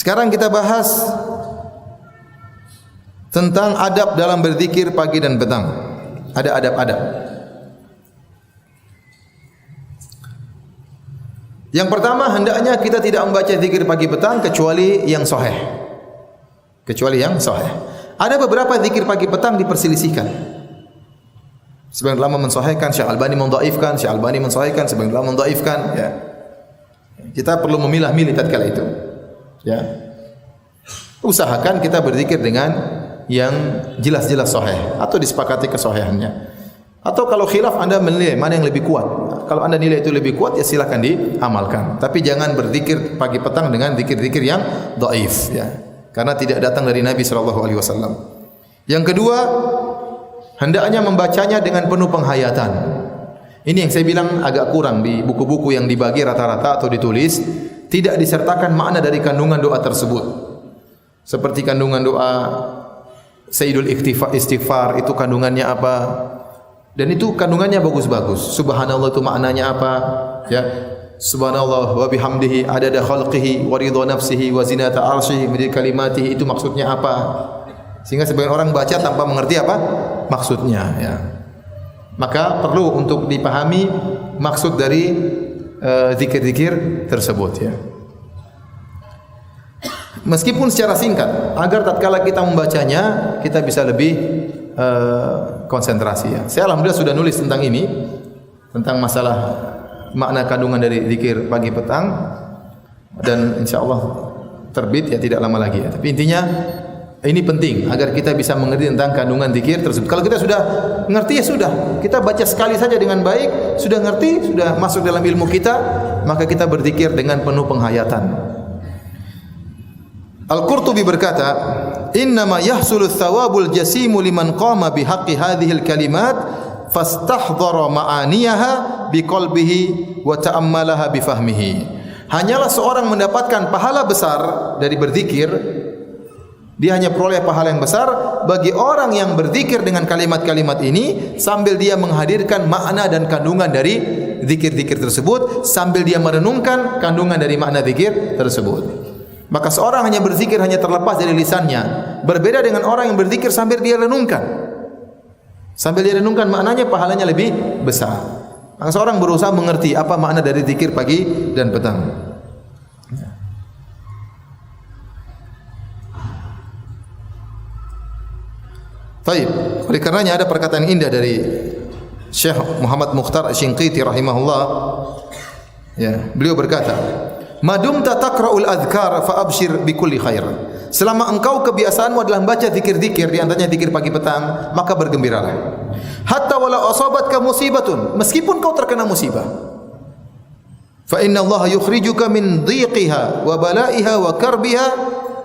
Sekarang kita bahas tentang adab dalam berzikir pagi dan petang. Ada adab-adab. Yang pertama, hendaknya kita tidak membaca zikir pagi petang kecuali yang sahih. Kecuali yang sahih. Ada beberapa zikir pagi petang diperselisihkan. Sebagian ulama mensahihkan, Syekh Albani mendhaifkan, Syekh Albani mensahihkan, sebagian ulama mendhaifkan, ya. Kita perlu memilah-milih tatkala itu. Ya. Usahakan kita berzikir dengan yang jelas-jelas sahih atau disepakati kesahihannya. Atau kalau khilaf Anda menilai mana yang lebih kuat. Kalau Anda nilai itu lebih kuat, ya silakan diamalkan. Tapi jangan berzikir pagi petang dengan zikir-zikir yang dhaif, ya. Karena tidak datang dari Nabi sallallahu alaihi wasallam. Yang kedua, hendaknya membacanya dengan penuh penghayatan. Ini yang saya bilang agak kurang di buku-buku yang dibagi rata-rata atau ditulis, tidak disertakan makna dari kandungan doa tersebut. Seperti kandungan doa Sayyidul Istighfar, itu kandungannya apa? Dan itu kandungannya bagus-bagus. Subhanallah itu maknanya apa? Ya. Subhanallah wa bihamdihi adada khalqihi wa ridha nafsihi wa zinata arsyihi min kalimatihi, itu maksudnya apa? Sehingga sebagian orang baca tanpa mengerti apa maksudnya, ya. Maka perlu untuk dipahami maksud dari zikir-zikir tersebut, ya. Meskipun secara singkat, agar tatkala kita membacanya kita bisa lebih konsentrasi, ya. Saya alhamdulillah sudah nulis tentang ini, tentang masalah makna kandungan dari zikir pagi petang, dan insyaallah terbit ya tidak lama lagi, ya. Tapi intinya ini penting agar kita bisa mengerti tentang kandungan zikir tersebut. Kalau kita sudah mengerti, ya sudah, kita baca sekali saja dengan baik, sudah ngerti, sudah masuk dalam ilmu kita, maka kita berzikir dengan penuh penghayatan. Al-Qurtubi berkata, "Innama yahsulu thawabul jasimu liman qama bihaqqi hadhil kalimat fastahdhara ma'aniyaha biqalbihi wa ta'ammalaha bifahmihi." Hanyalah seorang mendapatkan pahala besar dari berzikir, dia hanya peroleh pahala yang besar bagi orang yang berzikir dengan kalimat-kalimat ini sambil dia menghadirkan makna dan kandungan dari zikir-zikir tersebut, sambil dia merenungkan kandungan dari makna zikir tersebut. Maka seorang hanya berzikir hanya terlepas dari lisannya, berbeda dengan orang yang berzikir sambil dia renungkan. Sambil dia renungkan maknanya, pahalanya lebih besar. Maka seorang berusaha mengerti apa makna dari zikir pagi dan petang. Baik, oleh karenanya ada perkataan indah dari Syekh Muhammad Mukhtar Asy-Shinqiti rahimahullah. Ya, beliau berkata, "Madumta taqra'ul adhkar fa abshir bikulli khair." Selama engkau kebiasaanmu adalah membaca zikir-zikir, di antaranya zikir pagi petang, maka bergembiralah. Hatta wala asabatka musibatun, meskipun kau terkena musibah. Fa inna Allah yukhrijuka min dhiqiha wa balaiha wa karbiha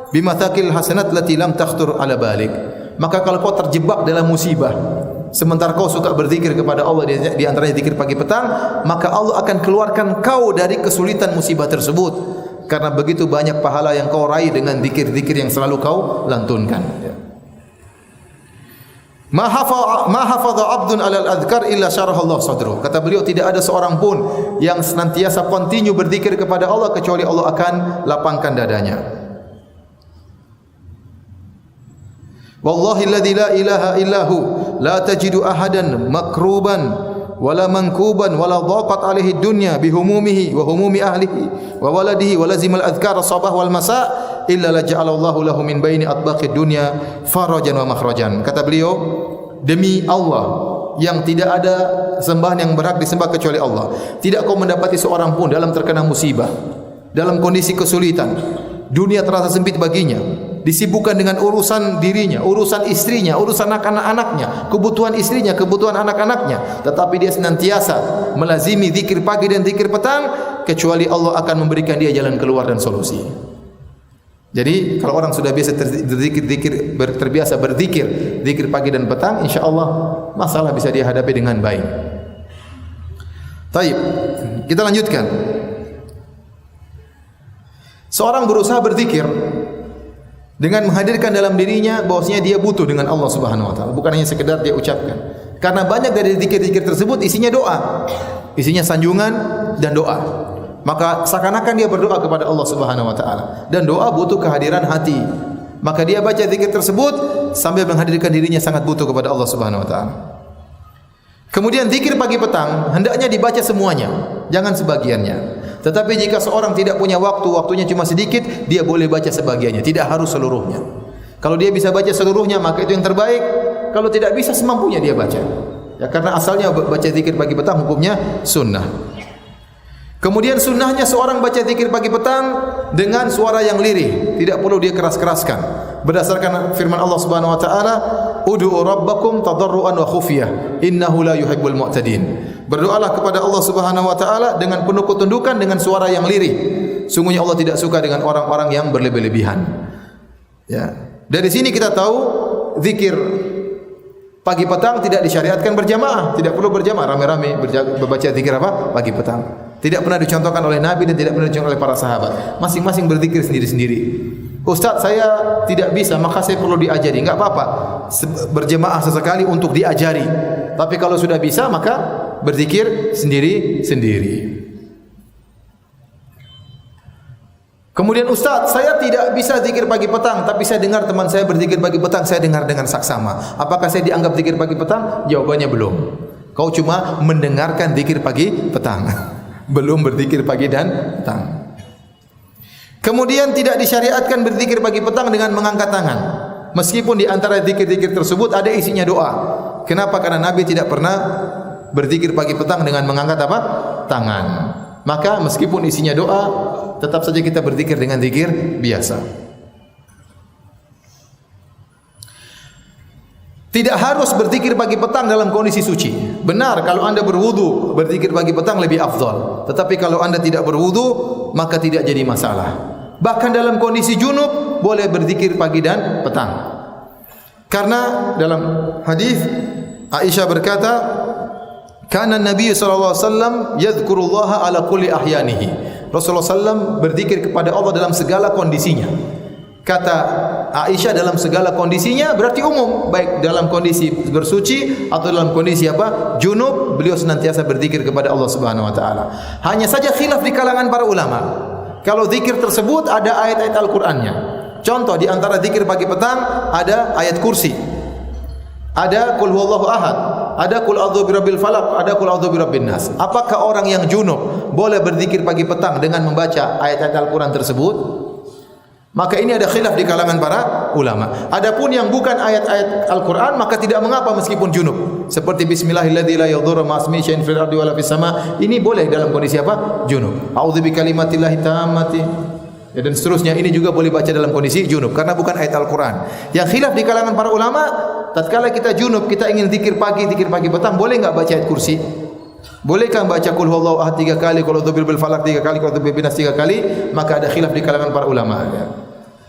bimathaqil hasanat lati lam takhtur ala balik. Maka kalau kau terjebak dalam musibah, sementara kau suka berzikir kepada Allah di antaranya zikir pagi petang, maka Allah akan keluarkan kau dari kesulitan musibah tersebut, karena begitu banyak pahala yang kau raih dengan zikir-zikir yang selalu kau lantunkan. Ma hafadha 'abdun 'alal adhkar illa syaraha Allah sadruhu. Kata beliau, tidak ada seorang pun yang senantiasa continue berzikir kepada Allah kecuali Allah akan lapangkan dadanya. Wallahi alladzi la ilaha illahu la tajidu ahadan makruban wala mankuban wala dhaqat alaihi dunya bihumumihi wa humumi ahlihi wa waladihi wa lazimal adhkar as-sabah wal masa illa la ja'alallahu lahu min baini atbaqid dunya farajan wa makhrajan. Kata beliau, demi Allah yang tidak ada sembahan yang berhak disembah kecuali Allah, tidak kau mendapati seorang pun dalam terkena musibah, dalam kondisi kesulitan, dunia terasa sempit baginya, disibukkan dengan urusan dirinya, urusan istrinya, urusan anak-anaknya, kebutuhan istrinya, kebutuhan anak-anaknya, tetapi dia senantiasa melazimi zikir pagi dan zikir petang, kecuali Allah akan memberikan dia jalan keluar dan solusi. Jadi kalau orang sudah biasa terbiasa berzikir zikir pagi dan petang, insyaallah masalah bisa dia hadapi dengan baik. Baik, kita lanjutkan. Seorang berusaha berzikir dengan menghadirkan dalam dirinya bahwasanya dia butuh dengan Allah Subhanahu wa taala, bukan hanya sekedar dia ucapkan. Karena banyak dari zikir-zikir tersebut isinya doa, isinya sanjungan dan doa. maka seakan-akan dia berdoa kepada Allah Subhanahu wa taala. Dan doa butuh kehadiran hati. Maka dia baca zikir tersebut sambil menghadirkan dirinya sangat butuh kepada Allah Subhanahu wa taala. Kemudian zikir pagi petang hendaknya dibaca semuanya, jangan sebagiannya. Tetapi jika seorang tidak punya waktu, waktunya cuma sedikit, dia boleh baca sebagiannya, tidak harus seluruhnya. Kalau dia bisa baca seluruhnya, maka itu yang terbaik. Kalau tidak bisa, semampunya dia baca. Ya, karena asalnya baca zikir pagi petang hukumnya sunnah. Kemudian sunnahnya seorang baca zikir pagi petang dengan suara yang lirih, tidak perlu dia keras-keraskan. Berdasarkan firman Allah Subhanahu wa taala, "Ud'u rabbakum tadarruan wa khufyah, innahu la yuhibbul mu'tadin." Berdoalah kepada Allah Subhanahu wa taala dengan penuh ketundukan dengan suara yang lirih. Sungguhnya Allah tidak suka dengan orang-orang yang berlebih-lebihan. Ya. Dari sini kita tahu zikir pagi petang tidak disyariatkan berjamaah, tidak perlu berjamaah rame-rame membaca zikir apa? Pagi petang. Tidak pernah dicontohkan oleh Nabi dan tidak pernah dicontohkan oleh para sahabat. Masing-masing berzikir sendiri-sendiri. Ustaz, saya tidak bisa, maka saya perlu diajari. Enggak apa-apa. Berjamaah sesekali untuk diajari. Tapi kalau sudah bisa, maka berzikir sendiri-sendiri. Kemudian Ustaz, saya tidak bisa zikir pagi petang, tapi saya dengar teman saya berzikir pagi petang, saya dengar dengan saksama. Apakah saya dianggap zikir pagi petang? Jawabannya belum. Kau cuma mendengarkan zikir pagi petang. Belum berzikir pagi dan petang. Kemudian tidak disyariatkan berzikir pagi petang dengan mengangkat tangan. Meskipun di antara zikir-zikir tersebut ada isinya doa. Kenapa? Karena Nabi tidak pernah berzikir pagi petang dengan mengangkat apa? Tangan. Maka meskipun isinya doa, tetap saja kita berzikir dengan zikir biasa. Tidak harus berzikir pagi petang dalam kondisi suci. Benar kalau Anda berwudu, berzikir pagi petang lebih afdal. Tetapi kalau Anda tidak berwudu, maka tidak jadi masalah. Bahkan dalam kondisi junub boleh berzikir pagi dan petang. Karena dalam hadis Aisyah berkata, "Kana Nabi sallallahu alaihi wasallam yadhkurullaha ala kulli ahyanihi." Rasulullah sallallahu berzikir kepada Allah dalam segala kondisinya. Kata Aisyah dalam segala kondisinya berarti umum, baik dalam kondisi bersuci atau dalam kondisi apa? Junub, beliau senantiasa berzikir kepada Allah Subhanahu wa taala. Hanya saja khilaf di kalangan para ulama. Kalau zikir tersebut ada ayat-ayat Al-Qur'annya. Contoh di antara zikir pagi petang ada ayat kursi. Ada qul huwallahu ahad, ada qul a'udzu birabbil falaq, ada qul a'udzu birabbin nas. Apakah orang yang junub boleh berzikir pagi petang dengan membaca ayat-ayat Al-Qur'an tersebut? Maka ini ada khilaf di kalangan para ulama. Adapun yang bukan ayat-ayat Al-Qur'an maka tidak mengapa meskipun junub. Seperti bismillahilladzi la yadhurru ma'asmihi syai'un fil ardi wala fis sama'. Ini boleh dalam kondisi apa? Junub. A'udzu bikalimatillahi tammati. Ya, dan seterusnya ini juga boleh baca dalam kondisi junub karena bukan ayat Al-Qur'an. Yang khilaf di kalangan para ulama, tatkala kita junub, kita ingin zikir pagi petang, boleh enggak baca ayat kursi? Bolehkah baca qul huwallahu ahad 3 kali, qul a'udzu birabbil falaq 3 kali, qul a'udzu birabbin nas 3 kali? Maka ada khilaf di kalangan para ulama.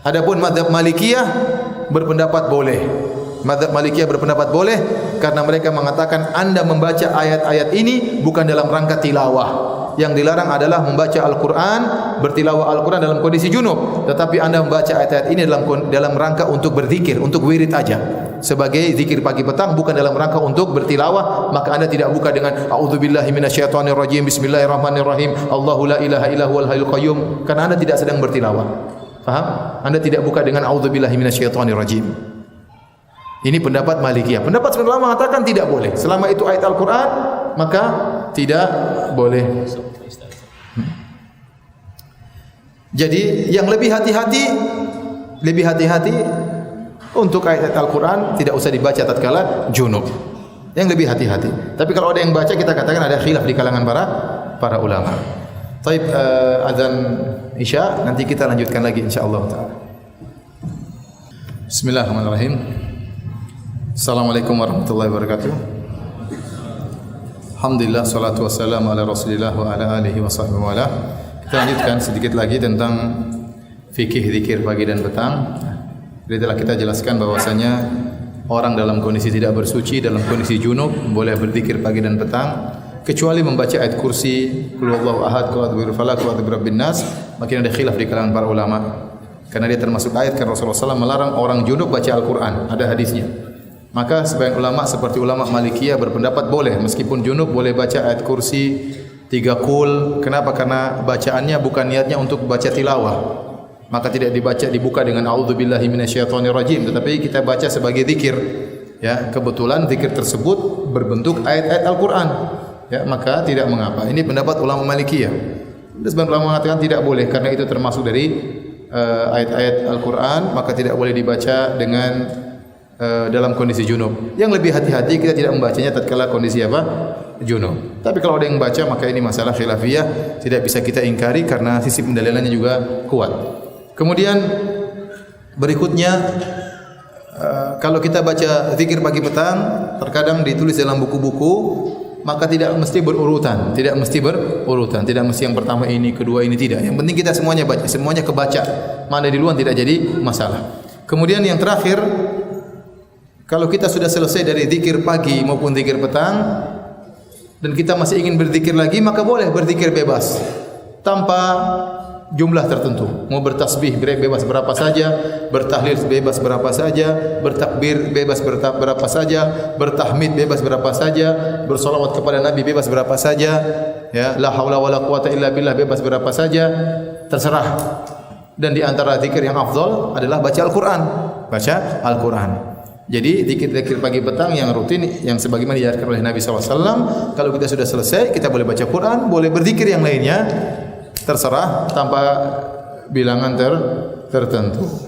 Adapun mazhab Malikiyah berpendapat boleh. Mazhab Malikiyah berpendapat boleh karena mereka mengatakan Anda membaca ayat-ayat ini bukan dalam rangka tilawah. Yang dilarang adalah membaca Al-Qur'an, bertilawah Al-Qur'an dalam kondisi junub, tetapi Anda membaca ayat-ayat ini dalam rangka untuk berzikir, untuk wirid aja. Sebagai zikir pagi petang bukan dalam rangka untuk bertilawah, maka Anda tidak buka dengan a'udzubillahi minasyaitonir rajim, bismillahirrahmanirrahim, Allahu la ilaha illa huwal hayyul qayyum, karena Anda tidak sedang bertilawah. Faham? Anda tidak buka dengan a'udzubillahi minasyaitonir rajim. Ini pendapat Malikiyah. Pendapat sebagian ulama mengatakan tidak boleh. Selama itu ayat Al-Qur'an, maka tidak boleh. Jadi yang lebih hati-hati untuk ayat Al-Quran tidak usah dibaca tatkala junub. Yang lebih hati-hati. Tapi kalau ada yang baca, kita katakan ada khilaf di kalangan para ulama. Taib, azan Isya, nanti kita lanjutkan lagi insyaallah taala. Bismillahirrahmanirrahim. Assalamualaikum warahmatullahi wabarakatuh. Alhamdulillah, salatu wassalamu ala Rasulillah wa ala alihi wa sahbihi wa ala. Kita lanjutkan sedikit lagi tentang fikih zikir pagi dan petang. Jadi telah kita jelaskan bahwasanya orang dalam kondisi tidak bersuci, dalam kondisi junub boleh berzikir pagi dan petang kecuali membaca ayat kursi, qul huwallahu ahad, qul a'udzu birabbil falaq, qul a'udzu birabbin nas. Makin ada khilaf di kalangan para ulama. Karena dia termasuk ayat kan Rasulullah SAW melarang orang junub baca Al-Qur'an, ada hadisnya. Maka sebagian ulama seperti ulama Malikiyah berpendapat boleh meskipun junub boleh baca ayat kursi, 3 qul. Kenapa? Karena bacaannya bukan niatnya untuk baca tilawah. Maka tidak dibuka dengan a'udzubillahi minasyaitonirrajim, tetapi kita baca sebagai zikir. Ya, kebetulan zikir tersebut berbentuk ayat-ayat Al-Qur'an. Ya, maka tidak mengapa. Ini pendapat ulama Malikiyah. Sebagian ulama mengatakan tidak boleh karena itu termasuk dari ayat-ayat Al-Qur'an, maka tidak boleh dibaca dengan dalam kondisi junub. Yang lebih hati-hati kita tidak membacanya tatkala kondisi apa? Junub. Tapi kalau ada yang baca maka ini masalah khilafiyah, tidak bisa kita ingkari karena sisi pendalilannya juga kuat. Kemudian berikutnya kalau kita baca zikir pagi petang terkadang ditulis dalam buku-buku, maka tidak mesti berurutan, tidak mesti yang pertama ini, kedua ini, tidak. Yang penting kita semuanya baca, semuanya kebaca. Mana di luar tidak jadi masalah. Kemudian yang terakhir, kalau kita sudah selesai dari zikir pagi maupun zikir petang dan kita masih ingin berzikir lagi, maka boleh berzikir bebas tanpa jumlah tertentu. Mau bertasbih bebas berapa saja, bertahlil bebas berapa saja, bertakbir bebas berapa saja, bertahmid bebas berapa saja, bersolawat kepada Nabi bebas berapa saja, ya, la haula wala quwata illa billah bebas berapa saja, terserah. Dan di antara zikir yang afdal adalah baca Al-Qur'an. Jadi zikir-zikir pagi petang yang rutin, yang sebagaimana diajarkan oleh Nabi SAW. Kalau kita sudah selesai, kita boleh baca Quran, boleh berzikir yang lainnya, terserah tanpa bilangan tertentu.